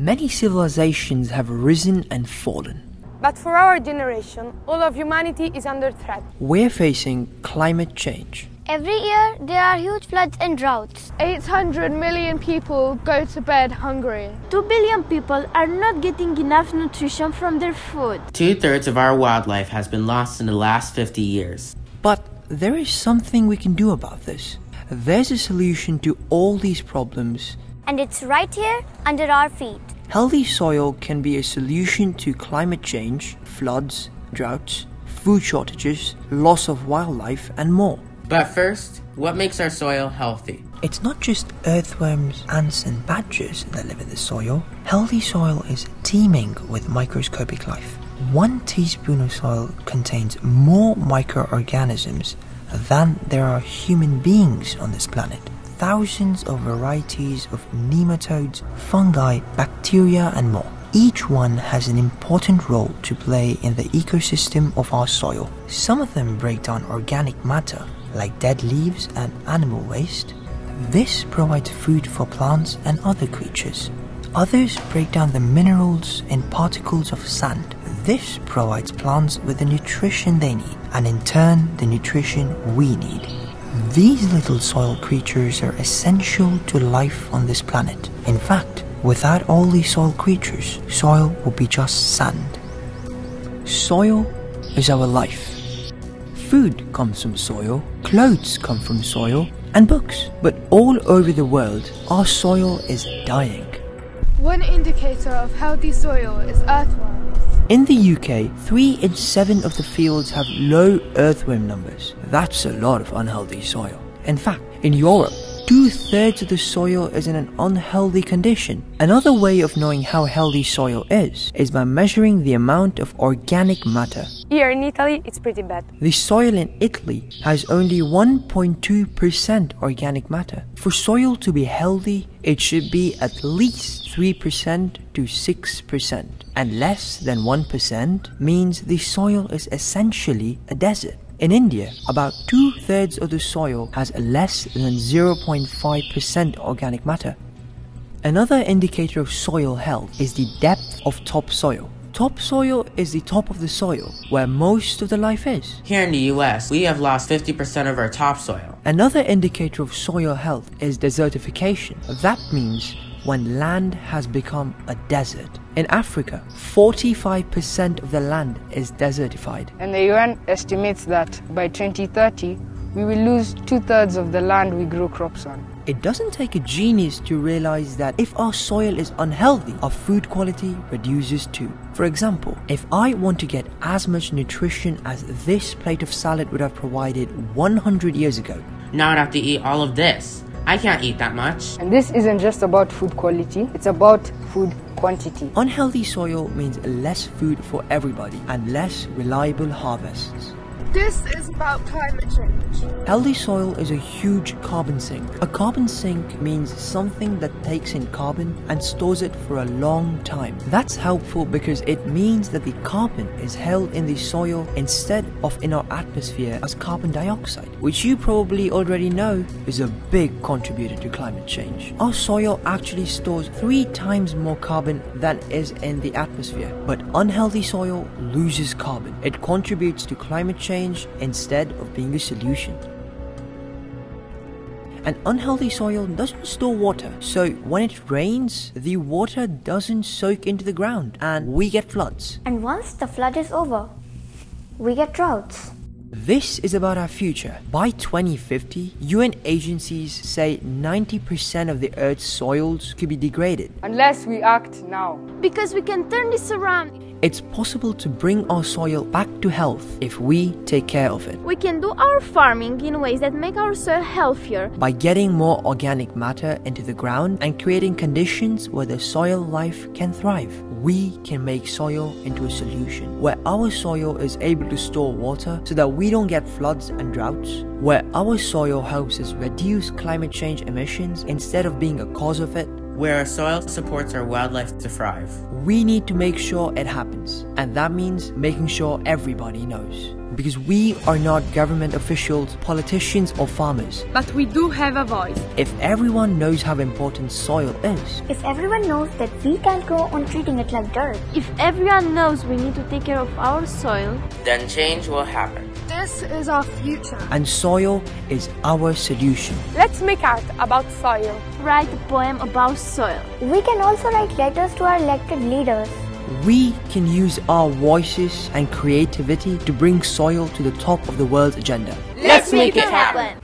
Many civilizations have risen and fallen. But for our generation, all of humanity is under threat. We're facing climate change. Every year, there are huge floods and droughts. 800 million people go to bed hungry. 2 billion people are not getting enough nutrition from their food. 2/3 of our wildlife has been lost in the last 50 years. But there is something we can do about this. There's a solution to all these problems. And it's right here under our feet. Healthy soil can be a solution to climate change, floods, droughts, food shortages, loss of wildlife, and more. But first, what makes our soil healthy? It's not just earthworms, ants, and badgers that live in the soil. Healthy soil is teeming with microscopic life. 1 teaspoon of soil contains more microorganisms than there are human beings on this planet. Thousands of varieties of nematodes, fungi, bacteria, and more. Each one has an important role to play in the ecosystem of our soil. Some of them break down organic matter, like dead leaves and animal waste. This provides food for plants and other creatures. Others break down the minerals in particles of sand. This provides plants with the nutrition they need, and in turn, the nutrition we need. These little soil creatures are essential to life on this planet. In fact, without all these soil creatures, soil would be just sand. Soil is our life. Food comes from soil, clothes come from soil, and books. But all over the world, our soil is dying. One indicator of healthy soil is earthworms. In the UK, 3 in 7 of the fields have low earthworm numbers. That's a lot of unhealthy soil. In fact, in Europe, 2/3 of the soil is in an unhealthy condition. Another way of knowing how healthy soil is by measuring the amount of organic matter. Here in Italy, it's pretty bad. The soil in Italy has only 1.2% organic matter. For soil to be healthy, it should be at least 3% to 6%. And less than 1% means the soil is essentially a desert. In India, about 2/3 of the soil has less than 0.5% organic matter. Another indicator of soil health is the depth of topsoil. Topsoil is the top of the soil, where most of the life is. Here in the US, we have lost 50% of our topsoil. Another indicator of soil health is desertification. That means when land has become a desert. In Africa, 45% of the land is desertified. And the UN estimates that by 2030, we will lose 2/3 of the land we grow crops on. It doesn't take a genius to realize that if our soil is unhealthy, our food quality reduces too. For example, if I want to get as much nutrition as this plate of salad would have provided 100 years ago, Now I'd have to eat all of this. I can't eat that much. And this isn't just about food quality, it's about food quantity. Unhealthy soil means less food for everybody and less reliable harvests. This is about climate change. Healthy soil is a huge carbon sink. A carbon sink means something that takes in carbon and stores it for a long time. That's helpful because it means that the carbon is held in the soil instead of in our atmosphere as carbon dioxide, which you probably already know is a big contributor to climate change. Our soil actually stores 3 times more carbon than is in the atmosphere, but unhealthy soil loses carbon. It contributes to climate change instead of being a solution. An unhealthy soil doesn't store water, so when it rains, the water doesn't soak into the ground and we get floods. And once the flood is over, we get droughts. This is about our future. By 2050, UN agencies say 90% of the Earth's soils could be degraded. Unless we act now. Because we can turn this around. It's possible to bring our soil back to health if we take care of it. We can do our farming in ways that make our soil healthier. By getting more organic matter into the ground and creating conditions where the soil life can thrive, we can make soil into a solution. Where our soil is able to store water so that we don't get floods and droughts. Where our soil helps us reduce climate change emissions instead of being a cause of it. where our soil supports our wildlife to thrive. We need to make sure it happens, and that means making sure everybody knows. Because we are not government officials, politicians or farmers. But we do have a voice. If everyone knows how important soil is, If everyone knows that we can't go on treating it like dirt, If everyone knows we need to take care of our soil, Then change will happen. This is our future. and soil is our solution. Let's make art about soil. write a poem about soil. we can also write letters to our elected leaders. We can use our voices and creativity to bring soil to the top of the world's agenda. Let's make it happen.